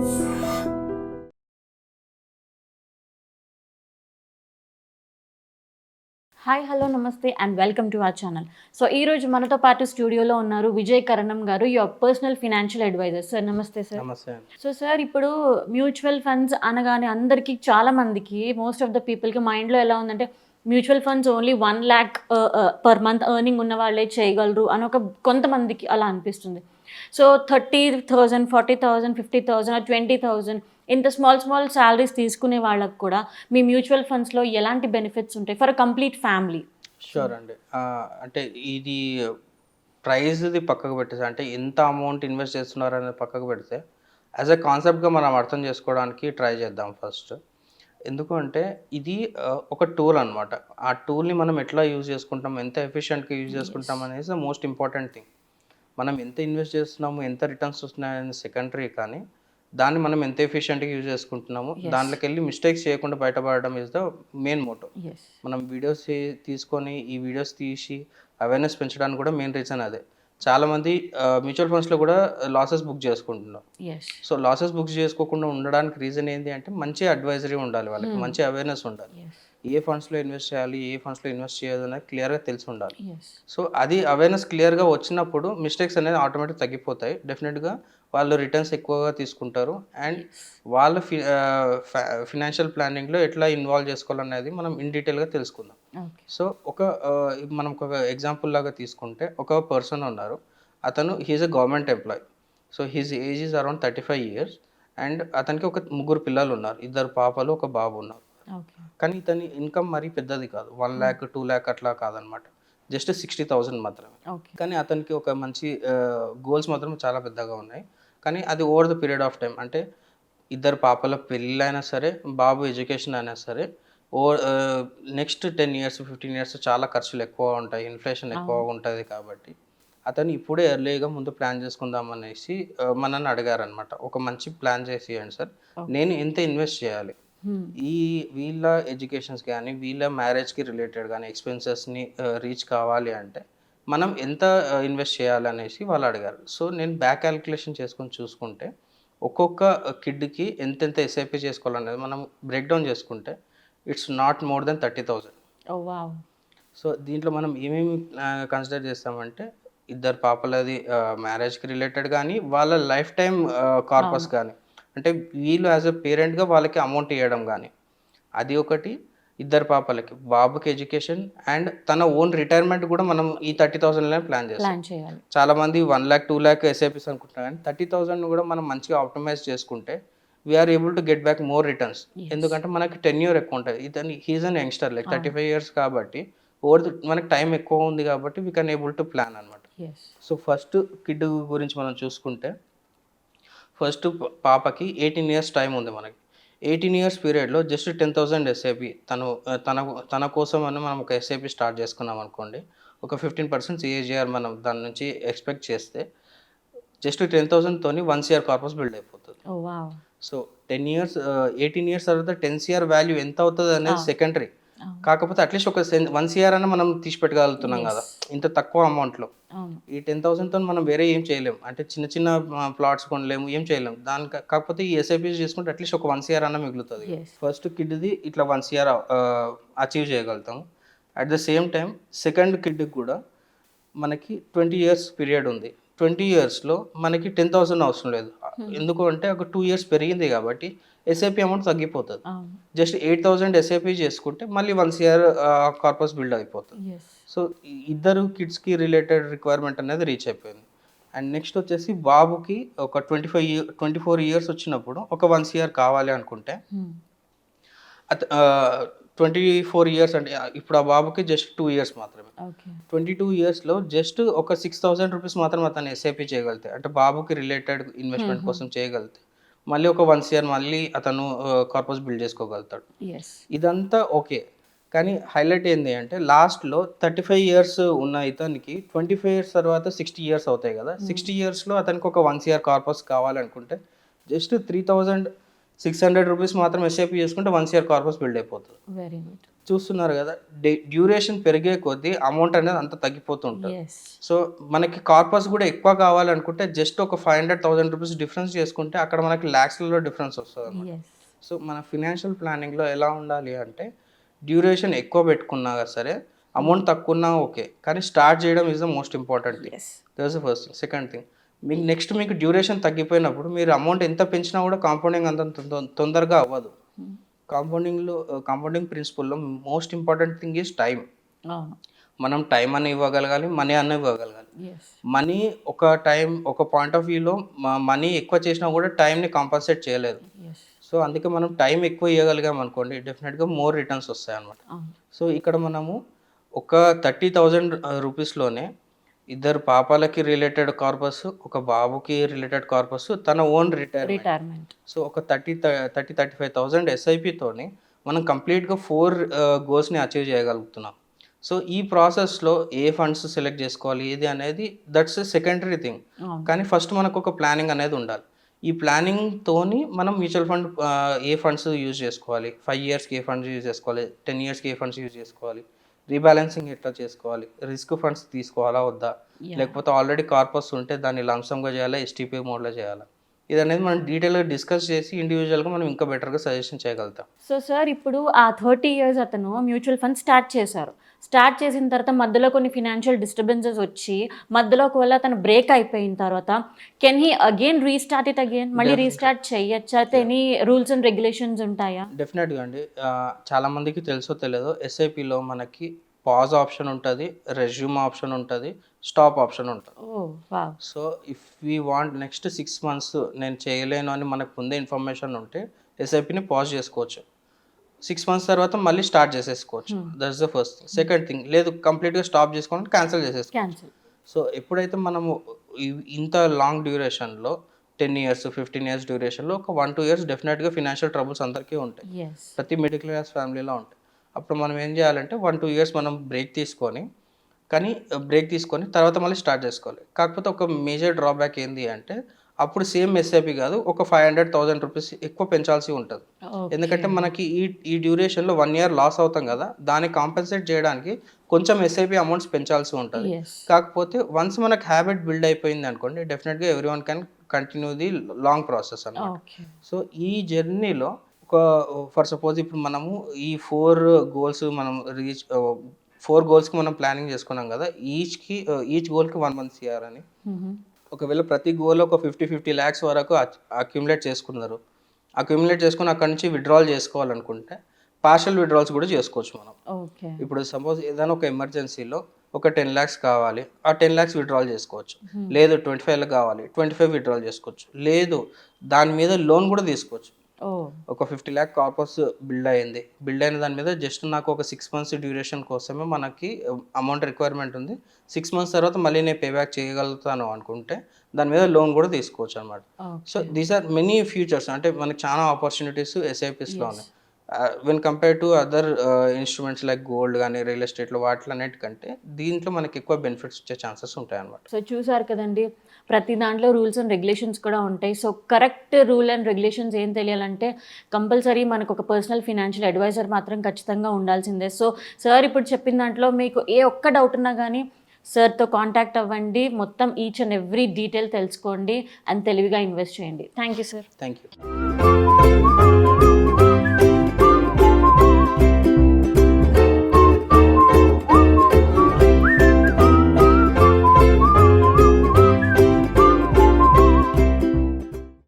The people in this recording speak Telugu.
హాయ్ హలో నమస్తే and welcome to our channel. So ఈరోజు మనతో పాటు స్టూడియోలో ఉన్నారు విజయ్ కరణం గారు, your personal financial advisor. Sir నమస్తే సార్. నమస్తే అండి. సో సార్, ఇప్పుడు మ్యూచువల్ ఫండ్స్ అనగానే అందరికీ, చాలా మందికి, మోస్ట్ ఆఫ్ ద పీపుల్కి మైండ్లో ఎలా ఉందంటే mutual funds only 1 lakh per month earning ఉన్న వాళ్ళే చేయగలరు అని ఒక కొంతమందికి అలా అనిపిస్తుంది. సో 30,000, 40,000, 50,000, 20,000 ఇంత స్మాల్ శాలరీస్ తీసుకునే వాళ్ళకి కూడా మీ మ్యూచువల్ ఫండ్స్లో ఎలాంటి బెనిఫిట్స్ ఉంటాయి for a complete family? Sure అండి. అంటే ఇది ప్రైస్ది పక్కకు పెట్టేసి, అంటే ఎంత అమౌంట్ ఇన్వెస్ట్ చేస్తున్నారు అనేది పక్కకు పెడితే, యాజ్ ఎ కాన్సెప్ట్గా మనం అర్థం చేసుకోవడానికి ట్రై చేద్దాం ఫస్ట్. ఎందుకు అంటే ఇది ఒక టూల్ అనమాట. ఆ టూల్ని మనం ఎట్లా యూజ్ చేసుకుంటాం, ఎంత ఎఫిషియెంట్గా యూజ్ చేసుకుంటాం అనేది ద మోస్ట్ ఇంపార్టెంట్ థింగ్. మనం ఎంత ఇన్వెస్ట్ చేస్తున్నాము, ఎంత రిటర్న్స్ వస్తున్నాయి అనేది సెకండరీ, కానీ దాన్ని మనం ఎంత ఎఫిషియెంట్గా యూజ్ చేసుకుంటున్నాము, దాంట్లోకి వెళ్ళి మిస్టేక్స్ చేయకుండా బయటపడడం ఇస్ ద మెయిన్ మోటో. మనం వీడియోస్ తీసుకొని ఈ వీడియోస్ తీసి అవేర్నెస్ పెంచడానికి కూడా మెయిన్ రీజన్ అదే. చాలామంది మ్యూచువల్ ఫండ్స్లో కూడా లాసెస్ బుక్ చేసుకుంటున్నాం. సో లాసెస్ బుక్ చేసుకోకుండా ఉండడానికి రీజన్ ఏంటి అంటే మంచి అడ్వైజరీ ఉండాలి, వాళ్ళకి మంచి అవేర్నెస్ ఉండాలి. ఏ ఫండ్స్లో ఇన్వెస్ట్ చేయాలి, ఏ ఫండ్స్లో ఇన్వెస్ట్ చేయదు అనేది క్లియర్గా తెలిసి ఉండాలి. సో అది అవేర్నెస్ క్లియర్గా వచ్చినప్పుడు మిస్టేక్స్ అనేది ఆటోమేటిక్ తగ్గిపోతాయి. డెఫినెట్గా వాళ్ళు రిటర్న్స్ ఎక్కువగా తీసుకుంటారు. అండ్ వాళ్ళ ఫినాన్షియల్ ప్లానింగ్లో ఎట్లా ఇన్వాల్వ్ చేసుకోవాలనేది మనం ఇన్ డీటెయిల్గా తెలుసుకుందాం. సో మనం ఒక ఎగ్జాంపుల్ లాగా తీసుకుంటే, ఒక పర్సన్ ఉన్నారు, అతను he is a government employee. So his age is around 35 years and అతనికి ఒక 3 పిల్లలు ఉన్నారు, 2 పాపలు, 1 బాబు ఉన్నారు. కానీ ఇతని ఇన్కమ్ మరీ పెద్దది కాదు, 1 lakh 2 lakh అట్లా కాదనమాట, జస్ట్ 60,000 మాత్రమే. కానీ అతనికి ఒక మంచి గోల్స్ మాత్రం చాలా పెద్దగా ఉన్నాయి. కానీ అది over the period of time, అంటే 2 పాపల పెళ్ళైనా సరే, బాబు ఎడ్యుకేషన్ అయినా సరే, నెక్స్ట్ 10 years 15 years చాలా ఖర్చులు ఎక్కువ ఉంటాయి, ఇన్ఫ్లేషన్ ఎక్కువగా ఉంటుంది. కాబట్టి అతను ఇప్పుడే ఎర్లీగా ముందు ప్లాన్ చేసుకుందాం అనేసి మనల్ని అడిగారనమాట. ఒక మంచి ప్లాన్ చేసి ఇవ్వండి సార్, నేను ఎంత ఇన్వెస్ట్ చేయాలి, ఈ వీళ్ళ ఎడ్యుకేషన్స్ కానీ వీళ్ళ మ్యారేజ్కి రిలేటెడ్ కానీ ఎక్స్పెన్సెస్ని రీచ్ కావాలి అంటే మనం ఎంత ఇన్వెస్ట్ చేయాలి అనేసి వాళ్ళు అడిగారు. సో నేను బ్యాక్ క్యాలిక్యులేషన్ చేసుకొని చూసుకుంటే, ఒక్కొక్క కిడ్కి ఎంతెంత ఎస్ఐపి చేసుకోవాలనేది మనం బ్రేక్ డౌన్ చేసుకుంటే it's not more than 30,000. So దీంట్లో మనం ఏమేమి కన్సిడర్ చేస్తామంటే, 2 పాపలది మ్యారేజ్కి రిలేటెడ్ కానీ, వాళ్ళ లైఫ్ టైం కార్పస్ కానీ, అంటే వీళ్ళు యాజ్ ఎ పేరెంట్గా వాళ్ళకి అమౌంట్ ఇవ్వడం కానీ, అది ఒకటి. 2 పాపలకి, బాబుకి ఎడ్యుకేషన్ అండ్ తన ఓన్ రిటైర్మెంట్ కూడా మనం ఈ 30,000 ప్లాన్ చేయాలి. చాలామంది 1 lakh 2 lakh ఎస్ఐపిస్ అనుకుంటున్నారు, కానీ 30,000 కూడా మనం మంచిగా ఆప్టిమైజ్ చేసుకుంటే we are able to get back more returns. ఎందుకంటే మనకి టెన్యూర్ ఎక్కువ ఉంటుంది. ఇతను he's an youngster, like 35 years కాబట్టి మనకి టైం ఎక్కువ ఉంది కాబట్టి we can able to plan అనమాట. సో ఫస్ట్ కిడ్ గురించి మనం చూసుకుంటే, ఫస్ట్ పాపకి 18 years టైం ఉంది మనకి. 18 years పీరియడ్లో జస్ట్ 10,000 ఎస్ఐపి తన కోసం అని మనం ఒక ఎస్ఐపి స్టార్ట్ చేసుకున్నాం అనుకోండి, ఒక 15% సిఏజిఆర్ మనం దాని నుంచి ఎక్స్పెక్ట్ చేస్తే జస్ట్ 10,000తోని 1 CR కార్పస్ బిల్డ్ అయిపోతుంది. సో 18 years తర్వాత 10 CR వాల్యూ ఎంత అవుతుంది అనేది సెకండరీ. కాకపోతే అట్లీస్ట్ ఒక 1 CR అన్న మనం తీసి పెట్టగలుగుతున్నాం కదా ఇంత తక్కువ అమౌంట్లో. ఈ 10,000తో మనం వేరే ఏం చేయలేము, అంటే చిన్న చిన్న ప్లాట్స్ కొనలేము, ఏం చేయలేము దానికి. కాకపోతే ఈ ఎస్ఐపీస్ చేసుకుంటే అట్లీస్ట్ ఒక 1 CR అన్న మిగులుతుంది. ఫస్ట్ కిడ్ది ఇట్లా 1 CR అచీవ్ చేయగలుగుతాము. At the same time second కిడ్కి కూడా మనకి 20 years పీరియడ్ ఉంది. 20 yearsలో మనకి 10,000 అవసరం లేదు. ఎందుకు అంటే ఒక 2 years పెరిగింది కాబట్టి ఎస్ఐపి అమౌంట్ తగ్గిపోతుంది. జస్ట్ 8,000 ఎస్ఐపి చేసుకుంటే మళ్ళీ 1 CR కార్పస్ బిల్డ్ అయిపోతుంది. సో 2 కిడ్స్కి రిలేటెడ్ రిక్వైర్మెంట్ అనేది రీచ్ అయిపోయింది. అండ్ నెక్స్ట్ వచ్చేసి బాబుకి ఒక 24 years వచ్చినప్పుడు ఒక 1 CR కావాలి అనుకుంటే, 24 years అంటే ఇప్పుడు ఆ బాబుకి జస్ట్ 2 years మాత్రమే. 22 yearsలో జస్ట్ ఒక 6,000 rupees మాత్రం అతను ఎస్ఐపి చేయగలితే, అంటే బాబుకి రిలేటెడ్ ఇన్వెస్ట్మెంట్ కోసం చేయగలితే మళ్ళీ ఒక 1 CR మళ్ళీ అతను కార్పస్ బిల్డ్ చేసుకోగలుగుతాడు. ఇదంతా ఓకే, కానీ హైలైట్ ఏంటి అంటే లాస్ట్లో 35 years ఉన్న ఇతనికి 25 years తర్వాత 60 years అవుతాయి కదా. 60 yearsలో అతనికి ఒక 1 CR కార్పస్ కావాలనుకుంటే జస్ట్ 3,000 ₹600 మాత్రం ఎస్ఐపి చేసుకుంటే 1 ఇయర్ కార్పస్ బిల్డ్ అయిపోతుంది. Very good. చూస్తున్నారు కదా, డ్యూరేషన్ పెరిగే కొద్దీ అమౌంట్ అనేది అంత తగ్గిపోతుంటుంది. ఎస్. సో మనకి కార్పస్ కూడా ఎక్కువ కావాలనుకుంటే జస్ట్ ఒక ₹500,000 డిఫరెన్స్ చేసుకుంటే అక్కడ మనకి ల్యాక్స్లలో డిఫరెన్స్ వస్తుంది. ఎస్. సో మన ఫినాన్షియల్ ప్లానింగ్లో ఎలా ఉండాలి అంటే డ్యూరేషన్ ఎక్కువ పెట్టుకున్నా సరే, అమౌంట్ తక్కువ ఉన్నా ఓకే, కానీ స్టార్ట్ చేయడం is the most important thing. Yes. That's the first thing. Second thing, మీకు నెక్స్ట్ మీకు డ్యూరేషన్ తగ్గిపోయినప్పుడు మీరు అమౌంట్ ఎంత పెంచినా కూడా కాంపౌండింగ్ అంత తొందరగా అవ్వదు. కాంపౌండింగ్ ప్రిన్సిపల్లో most important thing is time. అవును. మనం టైం అన్న ఇవ్వగలగాలి, మనీ అన్న ఇవ్వగలగాలి. ఎస్. మనీ ఒక పాయింట్ ఆఫ్ వ్యూలో మనీ ఎక్కువ చేసినా కూడా టైంని కాంపన్సేట్ చేయలేదు. ఎస్. సో అందుకే మనం టైం ఎక్కువ ఇవ్వగలిగాం అనుకోండి, డెఫినెట్గా మోర్ రిటర్న్స్ వస్తాయి అన్నమాట. అవును. సో ఇక్కడ మనము ఒక ₹30,000లోనే ఇద్దరు పాపాలకి రిలేటెడ్ కార్పస్, ఒక బాబుకి రిలేటెడ్ కార్పస్, తన ఓన్ రిటైర్మెంట్. సో ఒక 35,000 ఎస్ఐపితోని మనం కంప్లీట్గా 4 గోల్స్ని అచీవ్ చేయగలుగుతున్నాం. సో ఈ ప్రాసెస్లో ఏ ఫండ్స్ సెలెక్ట్ చేసుకోవాలి ఏది అనేది దట్స్ సెకండరీ థింగ్. అవును. కానీ ఫస్ట్ మనకు ఒక ప్లానింగ్ అనేది ఉండాలి. ఈ ప్లానింగ్తోని మనం మ్యూచువల్ ఫండ్ ఏ ఫండ్స్ యూజ్ చేసుకోవాలి, 5 ఇయర్స్కి ఏ ఫండ్స్ యూజ్ చేసుకోవాలి, 10 ఇయర్స్కి ఏ ఫండ్స్ యూజ్ చేసుకోవాలి, రీబ్యాలెన్సింగ్ ఎట్లా చేసుకోవాలి, రిస్క్ ఫండ్స్ తీసుకోవాలా వద్దా, లేకపోతే ఆల్రెడీ కార్పస్ ఉంటే దాన్ని లంసమ్గా చేయాలా, ఎస్టీపీ మోడ్లో చేయాలా, ఇది అనేది మనం డీటెయిల్గా డిస్కస్ చేసి ఇండివిజువల్గా మనం ఇంకా బెటర్గా సజెషన్ చేయగలుగుతాం. సో సార్, ఇప్పుడు ఆ 30 ఇయర్స్ అతను మ్యూచువల్ ఫండ్ స్టార్ట్ చేశారు. స్టార్ట్ చేసిన తర్వాత మధ్యలో కొన్ని ఫినాన్షియల్ డిస్టర్బెన్సెస్ వచ్చి మధ్యలో ఒకవేళ అతను బ్రేక్ అయిపోయిన తర్వాత can he again restart it again? మళ్ళీ రీస్టార్ట్ చేయొచ్చా? అయితే ఎనీ రూల్స్ అండ్ రెగ్యులేషన్స్ ఉంటాయా? డెఫినెట్గా అండి. చాలామందికి తెలుసో తెలియదో ఎస్ఐపిలో మనకి పాజ్ ఆప్షన్ ఉంటుంది, రెజ్యూమ్ ఆప్షన్ ఉంటుంది, స్టాప్ ఆప్షన్ ఉంటుంది. Oh wow. So if we want next 6 months నేను చేయలేను అని మనకు ముందే ఇన్ఫర్మేషన్ ఉంటే ఎస్ఐపిని పాజ్ చేసుకోవచ్చు. 6 months తర్వాత మళ్ళీ స్టార్ట్ చేసేసుకోవచ్చు. That's the first thing. Second thing, లేదు కంప్లీట్గా స్టాప్ చేసుకొని క్యాన్సిల్ చేసేసుకోవచ్చు. క్యాన్సిల్. సో ఎప్పుడైతే మనము ఇంత లాంగ్ డ్యూరేషన్లో 10 years 15 years డ్యూరేషన్లో ఒక 1-2 years డెఫినెట్గా ఫినాన్షియల్ ట్రబుల్స్ అందరికీ ఉంటాయి. ఎస్. ప్రతి మిడిల్ క్లాస్ ఫ్యామిలీలో ఉంటాయి. అప్పుడు మనం ఏం చేయాలంటే 1-2 years మనం బ్రేక్ తీసుకొని తర్వాత మళ్ళీ స్టార్ట్ చేసుకోవాలి. కాకపోతే ఒక మేజర్ డ్రాబ్యాక్ ఏంటి అంటే అప్పుడు సేమ్ ఎస్ఐపి కాదు, ఒక ₹500,000 ఎక్కువ పెంచాల్సి ఉంటుంది. ఎందుకంటే మనకి ఈ డ్యూరేషన్లో 1 year లాస్ అవుతాం కదా, దాన్ని కాంపెన్సేట్ చేయడానికి కొంచెం ఎస్ఐపి అమౌంట్స్ పెంచాల్సి ఉంటుంది. కాకపోతే వన్స్ మనకు హ్యాబిట్ బిల్డ్ అయిపోయింది అనుకోండి, డెఫినెట్గా everyone can continue the long process అన్నమాట. సో ఈ జర్నీలో ఫర్ సపోజ్ ఇప్పుడు మనము ఈ 4 గోల్స్ మనం 4 గోల్స్కి మనం ప్లానింగ్ చేసుకున్నాం కదా, ఈచ్ గోల్కి 1 month CR అని. ఒకవేళ ప్రతి గోల్ ఒక 50 lakhs వరకు అక్యుములేట్ చేసుకున్నారు. అక్యుములేట్ చేసుకుని అక్కడ నుంచి విత్డ్రాల్ చేసుకోవాలనుకుంటే పార్షల్ విత్డ్రాల్స్ కూడా చేసుకోవచ్చు మనం. ఇప్పుడు సపోజ్ ఏదైనా ఒక ఎమర్జెన్సీలో ఒక 10 lakhs కావాలి, ఆ 10 lakhs విత్డ్రాల్ చేసుకోవచ్చు. లేదు 25 కావాలి, 25 విత్డ్రాల్ చేసుకోవచ్చు. లేదు దాని మీద లోన్ కూడా తీసుకోవచ్చు. ఒక 50 lakh కార్పస్ బిల్డ్ అయిన దాని మీద జస్ట్ నాకు ఒక 6 months డ్యూరేషన్ కోసమే మనకి అమౌంట్ రిక్వైర్మెంట్ ఉంది. 6 months తర్వాత మళ్ళీ నేను పే బ్యాక్ చేయగలుగుతాను అనుకుంటే దాని మీద లోన్ కూడా తీసుకోవచ్చు అనమాట. So these are many futures. అంటే మనకి చాలా ఆపర్చునిటీస్ ఎస్ఐపిస్లో ఉన్నాయి. When compare to other instruments like gold కానీ రియల్ ఎస్టేట్లో వాటిలన్నిటికంటే దీంట్లో మనకి ఎక్కువ బెనిఫిట్స్ వచ్చే ఛాన్సెస్ ఉంటాయి అన్నమాట. సో చూసారు కదండి, ప్రతి దాంట్లో రూల్స్ అండ్ రెగ్యులేషన్స్ కూడా ఉంటాయి. So correct rule and regulations ఏం తెలియాలంటే కంపల్సరీ మనకు ఒక పర్సనల్ ఫినాన్షియల్ అడ్వైజర్ మాత్రం ఖచ్చితంగా ఉండాల్సిందే. సో సార్ ఇప్పుడు చెప్పిన దాంట్లో మీకు ఏ ఒక్క డౌట్ ఉన్నా కానీ సార్తో కాంటాక్ట్ అవ్వండి. మొత్తం ఈచ్ అండ్ ఎవ్రీ డీటెయిల్ తెలుసుకోండి అండ్ తెలివిగా ఇన్వెస్ట్ చేయండి. Thank you sir. Thank you.